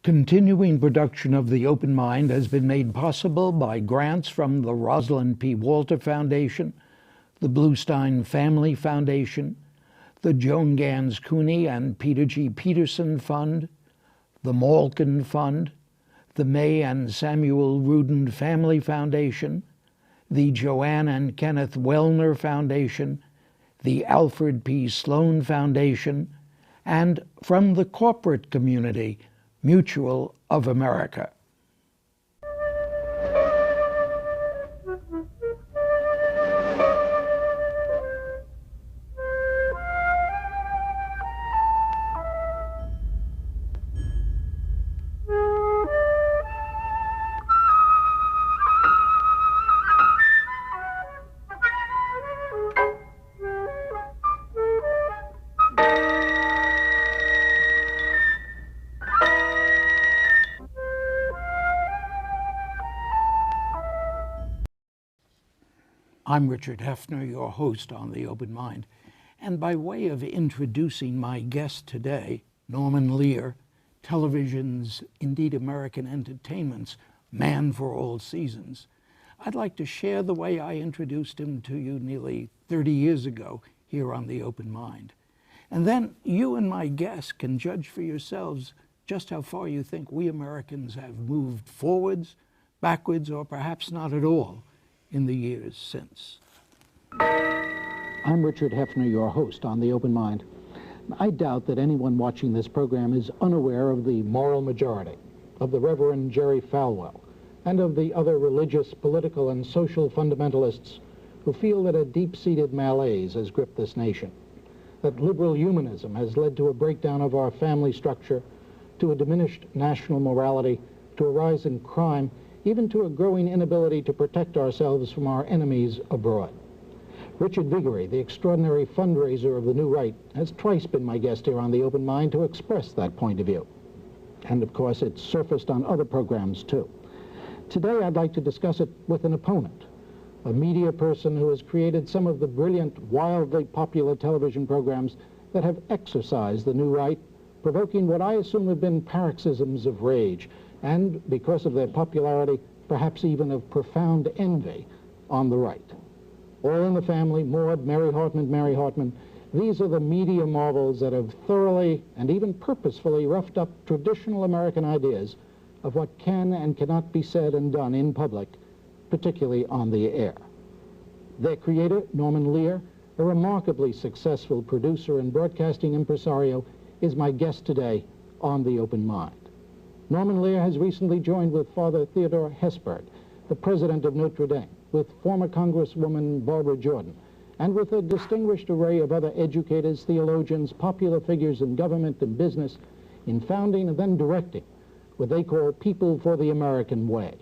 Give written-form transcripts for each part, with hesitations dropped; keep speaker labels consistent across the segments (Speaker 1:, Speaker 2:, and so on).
Speaker 1: Continuing production of The Open Mind has been made possible by grants from the Rosalind P. Walter Foundation, the Bluestein Family Foundation, the Joan Gans Cuny and Peter G. Peterson Fund, the Malkin Fund, the May and Samuel Rudin Family Foundation, the Joanne and Kenneth Wellner Foundation, the Alfred P. Sloan Foundation, and from the corporate community, Mutual of America. I'm Richard Heffner, your host on The Open Mind, and by way of introducing my guest today, Norman Lear, television's, indeed American entertainment's, man for all seasons, I'd like to share the way I introduced him to you nearly 30 years ago here on The Open Mind. And then you and my guest can judge for yourselves just how far you think we Americans have moved forwards, backwards, or perhaps not at all in the years since.
Speaker 2: I'm Richard Heffner, your host on The Open Mind. I doubt that anyone watching this program is unaware of the moral majority, of the Reverend Jerry Falwell, and of the other religious, political, and social fundamentalists who feel that a deep-seated malaise has gripped this nation, that liberal humanism has led to a breakdown of our family structure, to a diminished national morality, to a rise in crime, even to a growing inability to protect ourselves from our enemies abroad. Richard Viguerie, the extraordinary fundraiser of the New Right, has twice been my guest here on The Open Mind to express that point of view. And of course, it's surfaced on other programs too. Today, I'd like to discuss it with an opponent, a media person who has created some of the brilliant, wildly popular television programs that have exercised the New Right, provoking what I assume have been paroxysms of rage, and, because of their popularity, perhaps even of profound envy on the right. All in the Family, Maude, Mary Hartman, these are the media marvels that have thoroughly and even purposefully roughed up traditional American ideas of what can and cannot be said and done in public, particularly on the air. Their creator, Norman Lear, a remarkably successful producer and broadcasting impresario, is my guest today on The Open Mind. Norman Lear has recently joined with Father Theodore Hesburgh, the president of Notre Dame, with former Congresswoman Barbara Jordan, and with a distinguished array of other educators, theologians, popular figures in government and business, in founding and then directing what they call People for the American Way.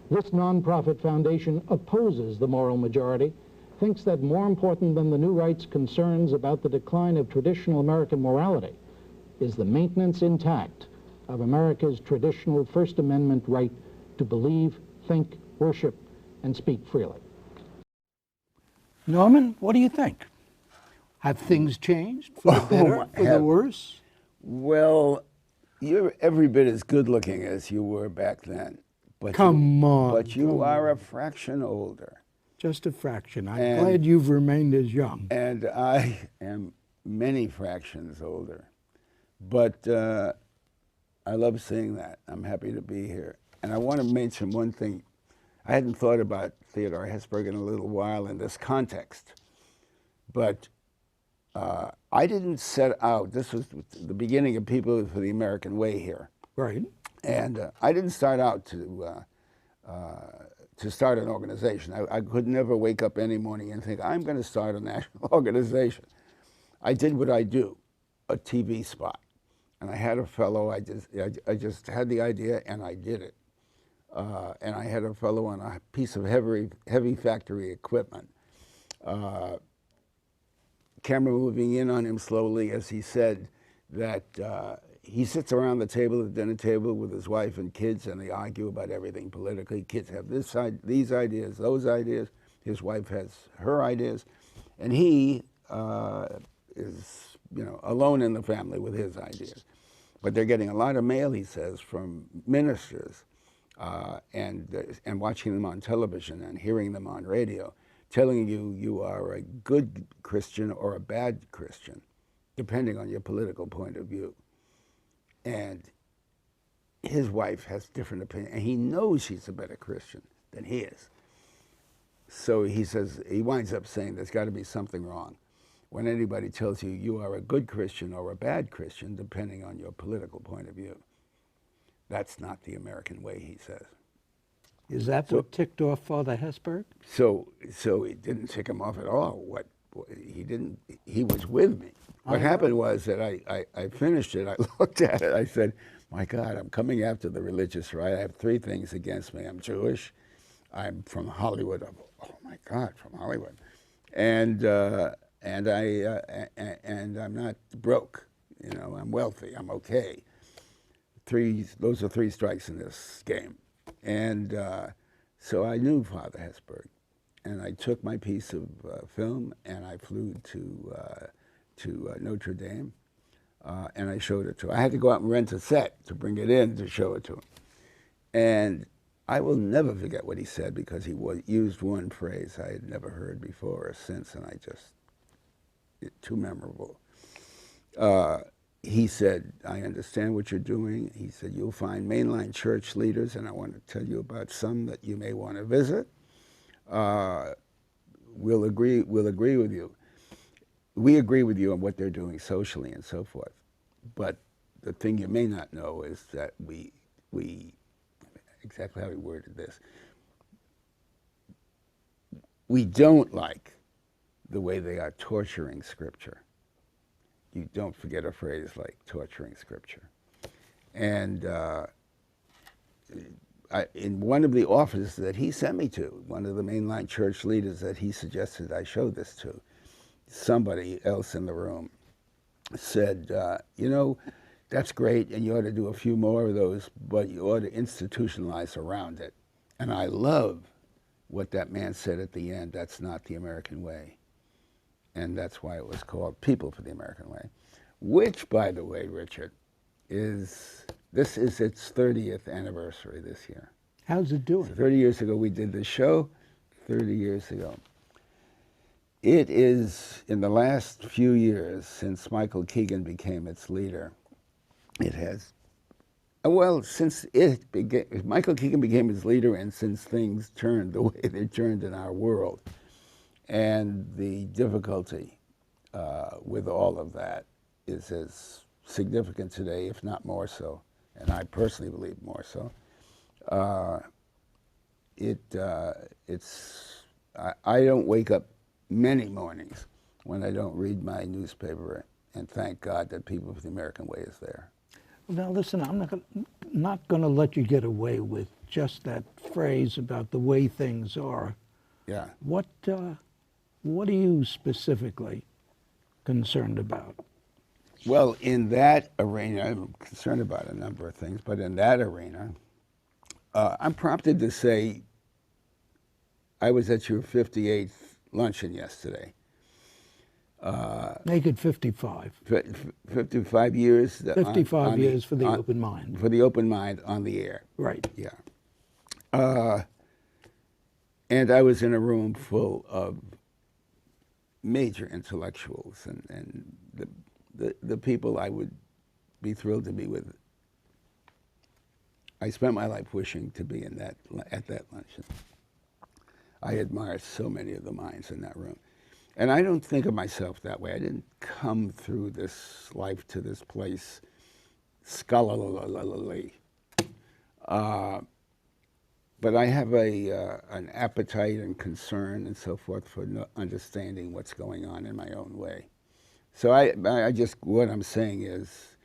Speaker 2: This nonprofit foundation opposes the moral majority, thinks that more important than the New Right's concerns about the decline of traditional American morality is the maintenance intact of America's traditional First Amendment right to believe, think, worship, and speak freely.
Speaker 1: Norman, what do you think? Have things changed for the better, for the worse?
Speaker 3: Well, you're every bit as good looking as you were back then. But
Speaker 1: Come on.
Speaker 3: But you are a fraction older.
Speaker 1: Just a fraction. I'm glad you've remained as young.
Speaker 3: And I am many fractions older. But I love seeing that. I'm happy to be here. And I want to mention one thing. I hadn't thought about Theodore Hesburgh in a little while in this context. But I didn't set out, this was the beginning of People for the American Way here.
Speaker 1: Right.
Speaker 3: And I didn't start out to start an organization. I could never wake up any morning and think, I'm going to start a national organization. I did what I do, a TV spot. And I had a fellow, I just had the idea and I did it. And I had a fellow on a piece of heavy factory equipment. Camera moving in on him slowly as he said that he sits around the table, at the dinner table with his wife and kids, and they argue about everything politically. Kids have this side, these ideas, those ideas. His wife has her ideas. And he is, alone in the family with his ideas. But they're getting a lot of mail, he says, from ministers and watching them on television and hearing them on radio, telling you you are a good Christian or a bad Christian, depending on your political point of view. And his wife has different opinion, and he knows she's a better Christian than he is. So he says, he winds up saying there's got to be something wrong when anybody tells you you are a good Christian or a bad Christian, depending on your political point of view. That's not the American way, he says.
Speaker 1: Is that what ticked off Father Hesburgh?
Speaker 3: So it didn't tick him off at all. He was with me. What happened was that I finished it, I looked at it, I said, my God, I'm coming after the religious right. I have three things against me. I'm Jewish, I'm from Hollywood, oh my God, from Hollywood. And I'm not broke, you know, I'm wealthy, I'm okay. Those are three strikes in this game. And so I knew Father Hesburgh, and I took my piece of film and I flew to Notre Dame, and I showed it to him. I had to go out and rent a set to bring it in to show it to him. And I will never forget what he said, because he used one phrase I had never heard before or since, and too memorable. He said, I understand what you're doing. He said, you'll find mainline church leaders, and I want to tell you about some that you may want to visit. We'll agree with you. We agree with you on what they're doing socially and so forth. But the thing you may not know is that we exactly how he worded this, we don't like the way they are torturing Scripture. You don't forget a phrase like torturing Scripture. And in one of the offices that he sent me to, one of the mainline church leaders that he suggested I show this to, somebody else in the room said, you know, that's great, and you ought to do a few more of those, but you ought to institutionalize around it. And I love what that man said at the end, that's not the American way. And that's why it was called People for the American Way, which, by the way, Richard, this is its 30th anniversary this year.
Speaker 1: How's it doing?
Speaker 3: So 30 years ago we did the show, 30 years ago. It is, in the last few years, since Michael Keegan became its leader, it has, well, since Michael Keegan became its leader, and since things turned the way they turned in our world, and the difficulty with all of that is as significant today, if not more so, and I personally believe more so. I don't wake up many mornings when I don't read my newspaper and thank God that People for the American Way is there.
Speaker 1: Now listen, I'm not going to let you get away with just that phrase about the way things are.
Speaker 3: Yeah.
Speaker 1: What are you specifically concerned about?
Speaker 3: Well, in that arena, I'm concerned about a number of things, but in that arena, I'm prompted to say, I was at your 58th luncheon yesterday.
Speaker 1: Make it 55.
Speaker 3: 55 years.
Speaker 1: 55 years for the open mind.
Speaker 3: For the open mind on the air.
Speaker 1: Right.
Speaker 3: Yeah. And I was in a room full of major intellectuals and the people I would be thrilled to be with. I spent my life wishing to be at that luncheon. I admire so many of the minds in that room. And I don't think of myself that way. I didn't come through this life to this place scholarly. But I have an appetite and concern and so forth for understanding what's going on in my own way. So I just, what I'm saying is,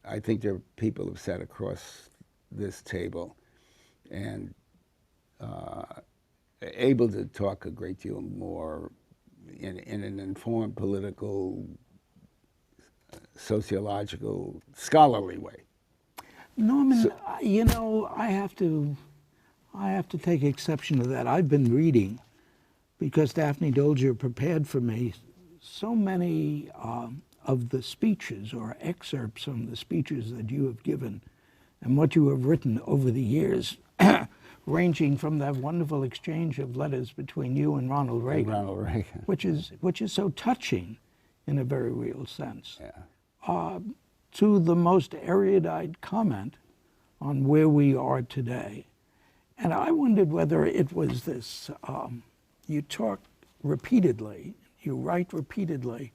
Speaker 3: I think there are people who've sat across this table and able to talk a great deal more in an informed political, sociological, scholarly way.
Speaker 1: Norman, you know, I have to take exception to that. I've been reading, because Daphne Dolger prepared for me, so many of the speeches or excerpts from the speeches that you have given and what you have written over the years, ranging from that wonderful exchange of letters between you and Ronald Reagan, which is so touching in a very real sense, to the most erudite comment on where we are today. And I wondered whether it was this, you talk repeatedly, you write repeatedly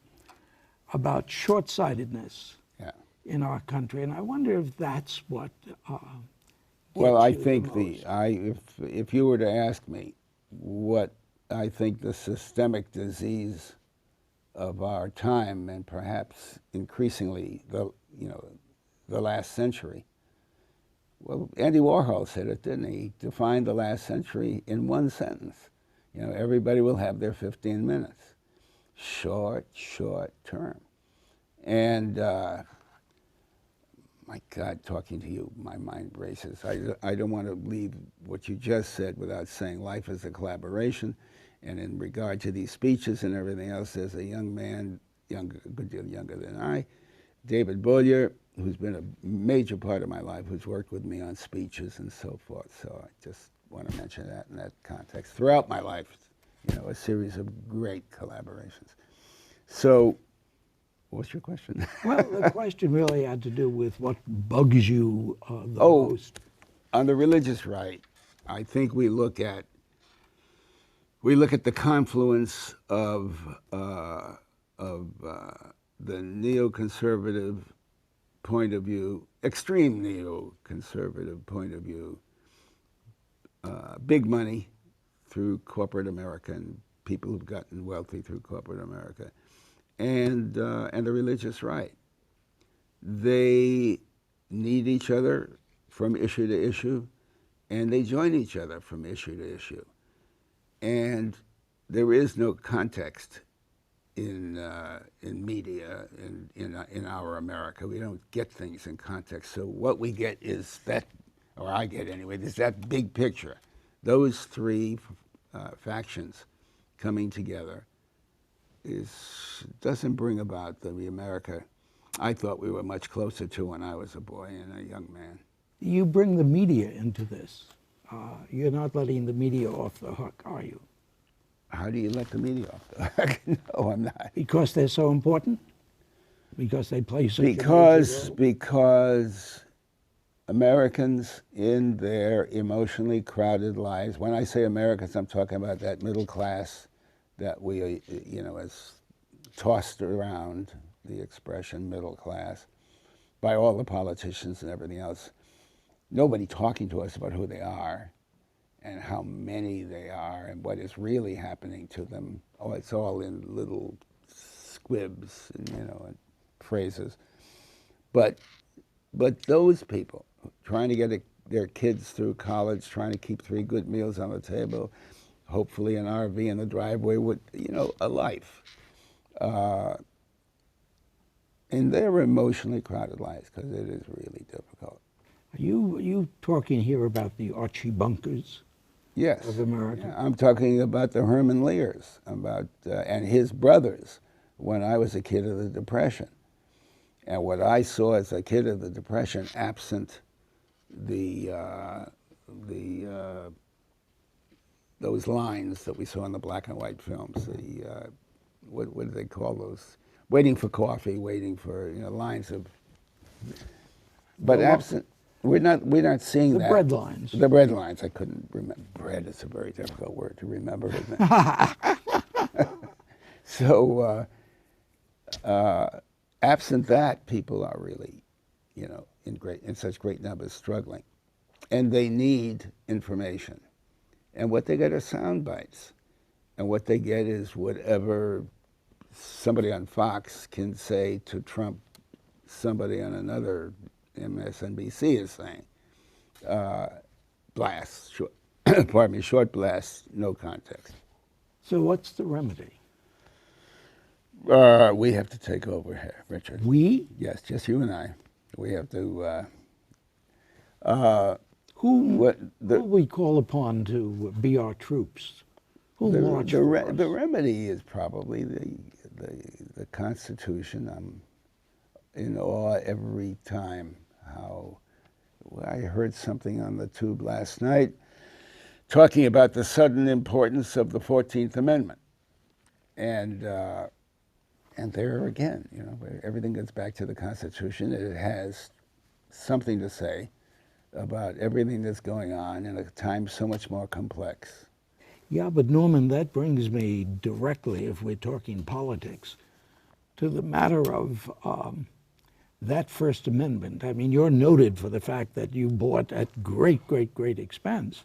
Speaker 1: about short-sightedness in our country, and I wonder if that's what
Speaker 3: well, I think if you were to ask me what I think the systemic disease of our time, and perhaps increasingly the last century, well, Andy Warhol said it, didn't he? He defined the last century in one sentence. Everybody will have their 15 minutes. Short term. And my God, talking to you, my mind races. I don't want to leave what you just said without saying life is a collaboration. And in regard to these speeches and everything else, there's a young man, a good deal younger than I, David Bollier, who's been a major part of my life, who's worked with me on speeches and so forth. So I just want to mention that in that context. Throughout my life, a series of great collaborations. So, what's your question?
Speaker 1: Well, the question really had to do with what bugs you the most.
Speaker 3: On the religious right, I think we look at the confluence of the neoconservative point of view, extreme neoconservative point of view, big money through corporate America and people who've gotten wealthy through corporate America, and the religious right. They need each other from issue to issue, and they join each other from issue to issue. And there is no context in media in our America. We don't get things in context. So what we get is that, or I get anyway, is that big picture. Those three factions coming together doesn't bring about the America I thought we were much closer to when I was a boy and a young man.
Speaker 1: You bring the media into this. You're not letting the media off the hook, are you?
Speaker 3: How do you let the media off the hook? No, I'm not.
Speaker 1: Because they're so important? Because they play such a major role?
Speaker 3: Because Americans in their emotionally crowded lives, when I say Americans, I'm talking about that middle class that we, has tossed around the expression middle class by all the politicians and everything else. Nobody talking to us about who they are and how many they are and what is really happening to them. Oh, it's all in little squibs and, and phrases. But those people trying to get their kids through college, trying to keep 3 good meals on the table, hopefully an RV in the driveway with, a life. In their emotionally crowded lives, because it is really difficult.
Speaker 1: Are you talking here about the Archie Bunkers?
Speaker 3: Yes.
Speaker 1: Of America?
Speaker 3: Yeah, I'm talking about the Herman Lears, and his brothers when I was a kid of the Depression. And what I saw as a kid of the Depression, absent those lines that we saw in the black and white films, what do they call those? Waiting for coffee, waiting for lines of. But absent, we're not seeing that.
Speaker 1: The bread lines.
Speaker 3: The bread lines. I couldn't remember. Bread is a very difficult word to remember, isn't it? So, absent that, people are really, in such great numbers struggling, and they need information, and what they get are sound bites, and what they get is whatever somebody on Fox can say to Trump, somebody on another MSNBC is saying. Blasts, short blasts, no context.
Speaker 1: So what's the remedy?
Speaker 3: We have to take over here, Richard.
Speaker 1: We?
Speaker 3: Yes, just you and I. We have to.
Speaker 1: Who we call upon to be our troops? Who march for us?
Speaker 3: The remedy is probably the Constitution, I'm in awe every time. How I heard something on the tube last night talking about the sudden importance of the 14th Amendment. And there again, you know, everything gets back to the Constitution. It has something to say about everything that's going on in a time so much more complex.
Speaker 1: Yeah, but Norman, that brings me directly, if we're talking politics, to the matter of that First Amendment. I mean, you're noted for the fact that you bought at great, great, great expense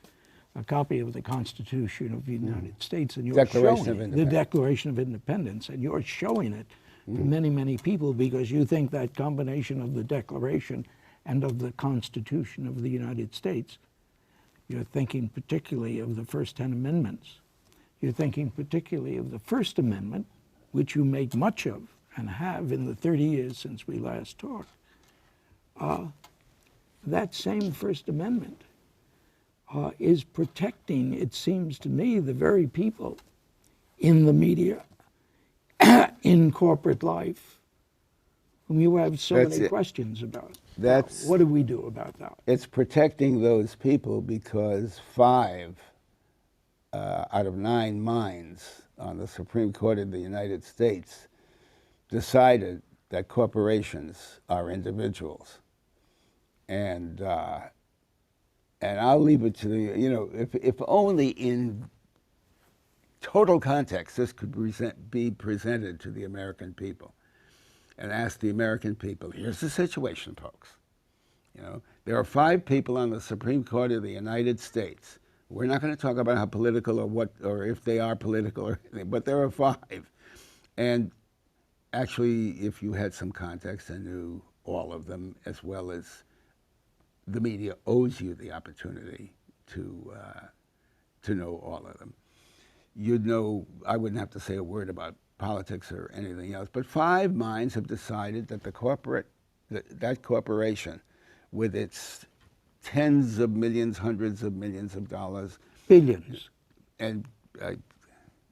Speaker 1: a copy of the Constitution of the United States, and you're showing it, the Declaration of Independence, and you're showing it to many, many people because you think that combination of the Declaration and of the Constitution of the United States, you're thinking particularly of the first 10 amendments. You're thinking particularly of the First Amendment, which you make much of and have in the 30 years since we last talked. That same First Amendment is protecting, it seems to me, the very people in the media, in corporate life, whom you have so many questions about. What do we do about that?
Speaker 3: It's protecting those people because 5 out of 9 minds on the Supreme Court of the United States decided that corporations are individuals. And I'll leave it to the, you know, if only in total context this could be presented to the American people and ask the American people, here's the situation, folks. You know, there are 5 people on the Supreme Court of the United States. We're not going to talk about how political or what, or if they are political or anything, but there are 5. And actually, if you had some context and knew all of them, as well as the media owes you the opportunity to know all of them, you'd know I wouldn't have to say a word about politics or anything else. But 5 minds have decided that that corporation, with its tens of millions, hundreds of millions of dollars,
Speaker 1: billions,
Speaker 3: and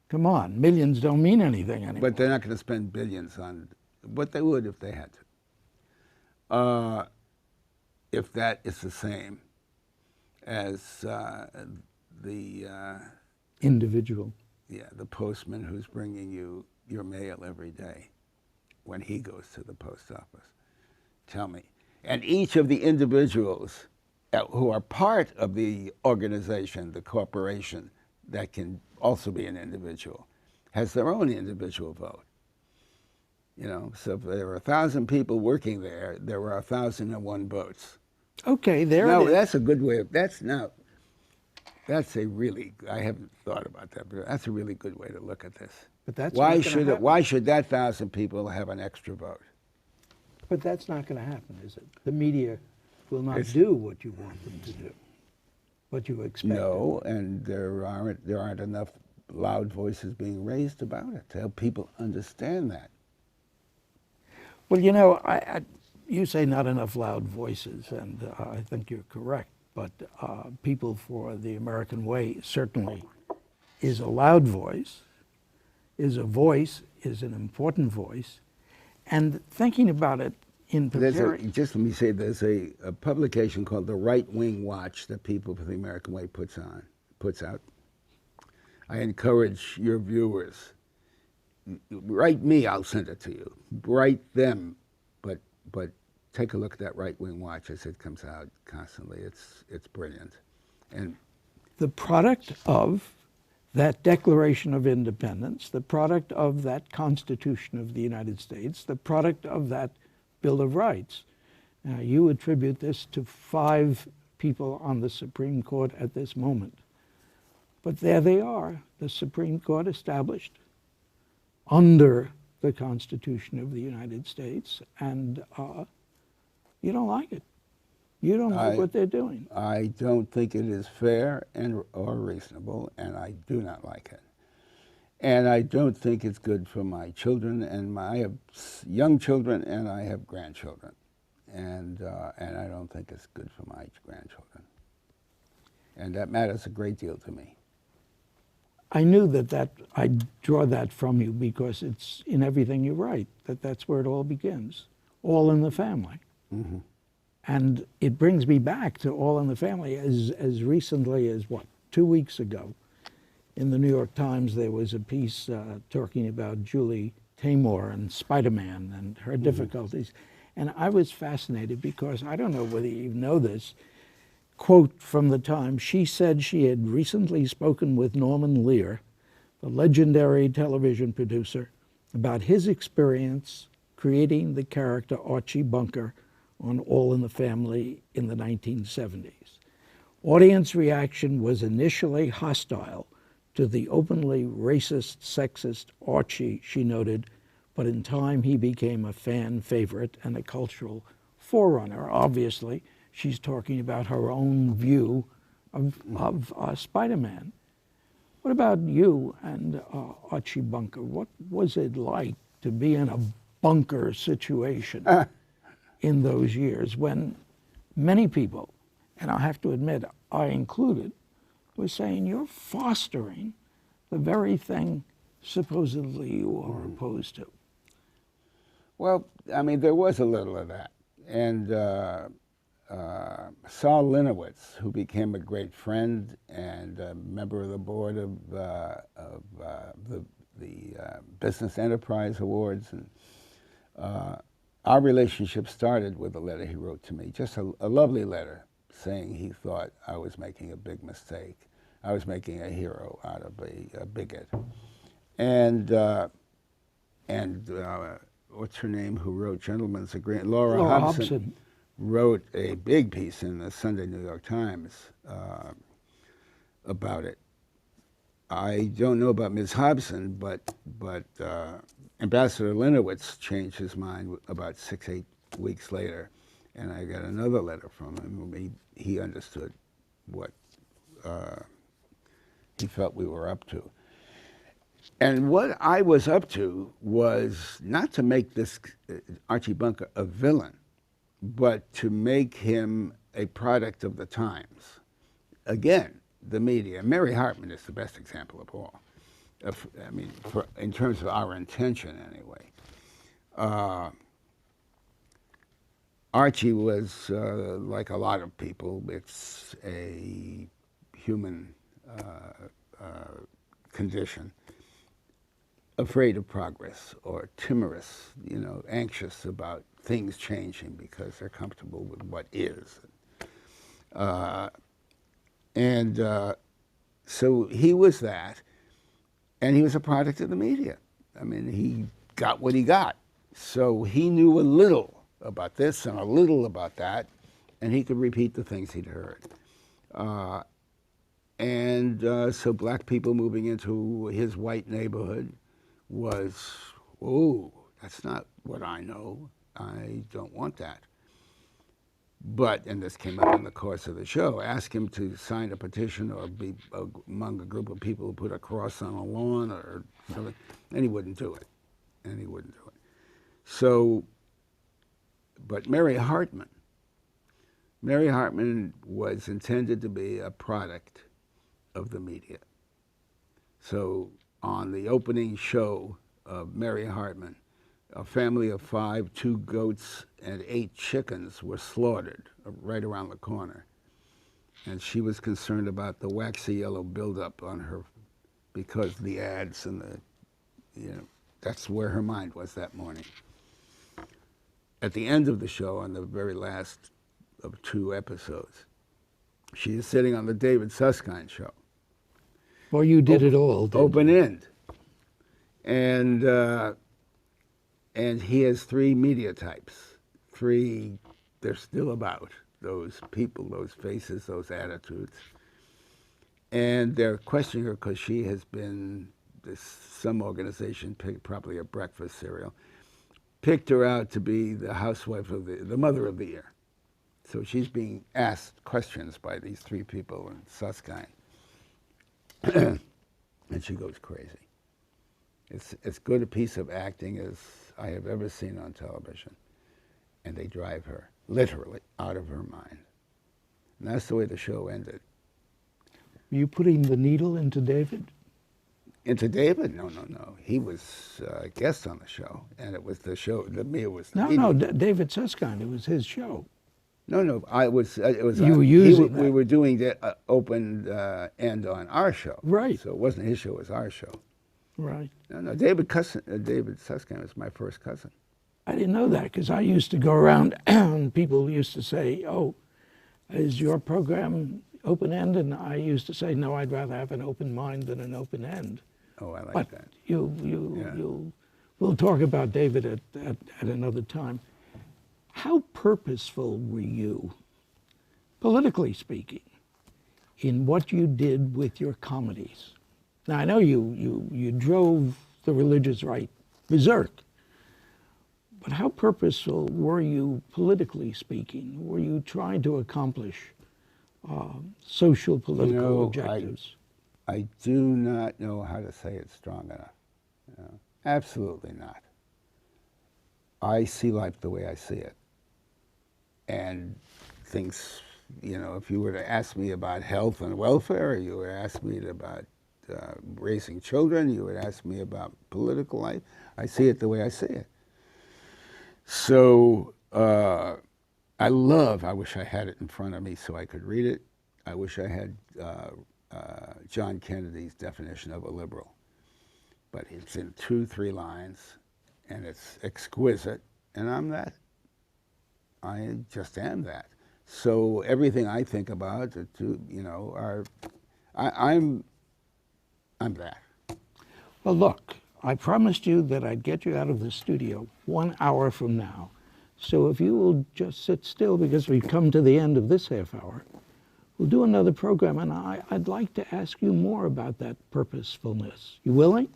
Speaker 1: come on, millions don't mean anything anymore.
Speaker 3: But they're not going to spend billions on it. But they would if they had to. If that is the same as the
Speaker 1: individual.
Speaker 3: Yeah, the postman who's bringing you your mail every day when he goes to the post office. Tell me. And each of the individuals who are part of the organization, the corporation, that can also be an individual, has their own individual vote. You know, so if there are 1,000 people working there, there were 1,001 votes.
Speaker 1: Okay, there
Speaker 3: it is.
Speaker 1: No,
Speaker 3: that's a good way of, that's a really, I haven't thought about that, but that's a really good way to look at this.
Speaker 1: But that's
Speaker 3: why should that 1,000 people have an extra vote?
Speaker 1: But that's not going to happen, is it? The media will not do what you want them to do, what you expect.
Speaker 3: No, and there aren't enough loud voices being raised about it to help people understand that.
Speaker 1: Well, you know, you say not enough loud voices, and I think you're correct. But People for the American Way certainly is a loud voice, is an important voice. And thinking about it in preparing...
Speaker 3: Just let me say, there's a publication called the Right Wing Watch that People for the American Way puts out. I encourage your viewers, write me, I'll send it to you. Write them, but take a look at that Right Wing Watch as it comes out constantly. It's brilliant. And
Speaker 1: the product of that Declaration of Independence, the product of that Constitution of the United States, the product of that Bill of Rights. You attribute this to 5 people on the Supreme Court at this moment. But there they are, the Supreme Court established under the Constitution of the United States, and you don't like it. You don't like what they're doing.
Speaker 3: I don't think it is fair or reasonable, and I do not like it. And I don't think it's good for my children, and I have young children, and I have grandchildren, and I don't think it's good for my grandchildren. And that matters a great deal to me.
Speaker 1: I knew that I'd draw that from you because it's in everything you write, that's where it all begins, all in the family.
Speaker 3: Mm-hmm.
Speaker 1: And it brings me back to All in the Family as recently as, 2 weeks ago. In the New York Times, there was a piece talking about Julie Taymor and Spider-Man and her difficulties. And I was fascinated because, I don't know whether you know this, quote from the Times, she said she had recently spoken with Norman Lear, the legendary television producer, about his experience creating the character Archie Bunker on All in the Family in the 1970s. Audience reaction was initially hostile to the openly racist, sexist Archie, she noted, but in time he became a fan favorite and a cultural forerunner. Obviously, she's talking about her own view of Spider-Man. What about you and Archie Bunker? What was it like to be in a bunker situation in those years when many people, and I have to admit, I included, were saying you're fostering the very thing supposedly you are opposed to?
Speaker 3: Well, I mean, there was a little of that. And Saul Linowitz, who became a great friend and a member of the board of the Business Enterprise Awards, and our relationship started with a letter he wrote to me, just a lovely letter saying he thought I was making a big mistake. I was making a hero out of a bigot. And what's her name, who wrote Gentleman's Agreement? Laura Hobson wrote a big piece in the Sunday New York Times about it. I don't know about Ms. Hobson, but Ambassador Linowitz changed his mind about 6-8 weeks later, and I got another letter from him. He understood what he felt we were up to. And what I was up to was not to make this Archie Bunker a villain, but to make him a product of the times. Again, the media. Mary Hartman is the best example of all. I mean, in terms of our intention, anyway. Archie was, like a lot of people, it's a human condition, afraid of progress or timorous, anxious about things changing because they're comfortable with what is. So he was that, and he was a product of the media. I mean, he got what he got. So he knew a little about this and a little about that, and he could repeat the things he'd heard. So black people moving into his white neighborhood was, oh, that's not what I know. I don't want that. But, and this came up in the course of the show, ask him to sign a petition or be among a group of people who put a cross on a lawn or something, and he wouldn't do it. So, but Mary Hartman was intended to be a product of the media. So on the opening show of Mary Hartman, a family of 5, 2 goats, and 8 chickens were slaughtered right around the corner. And she was concerned about the waxy yellow buildup on her because the ads and that's where her mind was that morning. At the end of the show, on the very last of 2 episodes, she is sitting on the David Susskind show.
Speaker 1: Well, you did it all, didn't
Speaker 3: open
Speaker 1: you?
Speaker 3: End. And he has 3 media types. 3, they're still about, those people, those faces, those attitudes. And they're questioning her because she has been, some organization picked, probably a breakfast cereal, picked her out to be the housewife of the mother of the year. So she's being asked questions by these 3 people in Susskind. And she goes crazy. It's as good a piece of acting as I have ever seen on television. And they drive her, literally, out of her mind. And that's the way the show ended.
Speaker 1: Were you putting the needle into David?
Speaker 3: Into David? No, no, no. He was a guest on the show, and it was the show. It was the
Speaker 1: No,
Speaker 3: media.
Speaker 1: no, David Susskind. It was his show.
Speaker 3: No, no. I was. It was.
Speaker 1: You were using
Speaker 3: We
Speaker 1: that.
Speaker 3: were doing the open end on our show.
Speaker 1: Right.
Speaker 3: So it wasn't his show; it was our show.
Speaker 1: Right.
Speaker 3: No, no. David Susskind was my first cousin.
Speaker 1: I didn't know that because I used to go around and people used to say, "Oh, is your program open end?" And I used to say, "No, I'd rather have an open mind than an open end."
Speaker 3: Oh, I like
Speaker 1: But
Speaker 3: that.
Speaker 1: we'll talk about David at another time. How purposeful were you, politically speaking, in what you did with your comedies? Now I know you drove the religious right berserk, but how purposeful were you politically speaking? Were you trying to accomplish social political objectives?
Speaker 3: I do not know how to say it strong enough. Absolutely not. I see life the way I see it. And things, if you were to ask me about health and welfare, you would ask me about raising children, you would ask me about political life, I see it the way I see it. So I wish I had it in front of me so I could read it. I wish I had John Kennedy's definition of a liberal. But it's in 2-3 lines, and it's exquisite, and I'm that. I just am that. So everything I think about, I'm that.
Speaker 1: Well, look, I promised you that I'd get you out of the studio 1 hour from now. So if you will just sit still, because we've come to the end of this half hour, we'll do another program, and I'd like to ask you more about that purposefulness. You willing?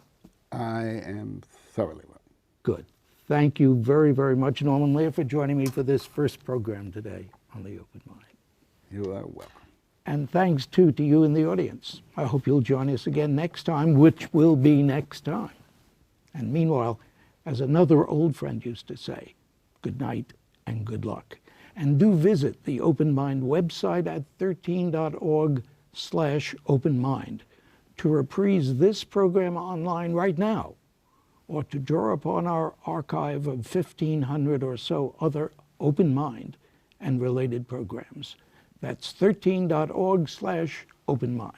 Speaker 3: I am thoroughly willing.
Speaker 1: Good. Thank you very, very much, Norman Lear, for joining me for this first program today on The Open Mind.
Speaker 3: You are welcome.
Speaker 1: And thanks, too, to you in the audience. I hope you'll join us again next time, which will be next time. And meanwhile, as another old friend used to say, good night and good luck. And do visit the Open Mind website at 13.org/openmind to reprise this program online right now, or to draw upon our archive of 1,500 or so other Open Mind and related programs. That's 13.org/openmind.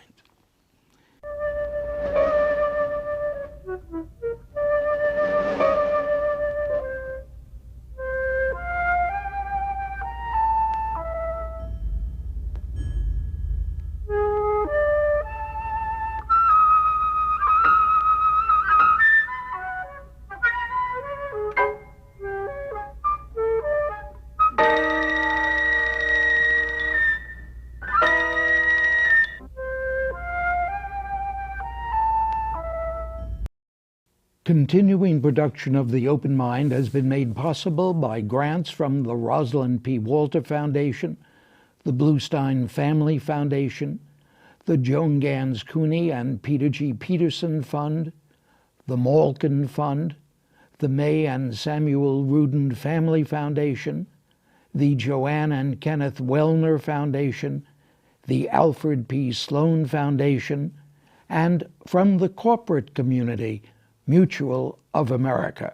Speaker 1: Continuing production of The Open Mind has been made possible by grants from the Rosalind P. Walter Foundation, the Bluestein Family Foundation, the Joan Gans Cuny and Peter G. Peterson Fund, the Malkin Fund, the May and Samuel Rudin Family Foundation, the Joanne and Kenneth Wellner Foundation, the Alfred P. Sloan Foundation, and from the corporate community, Mutual of America.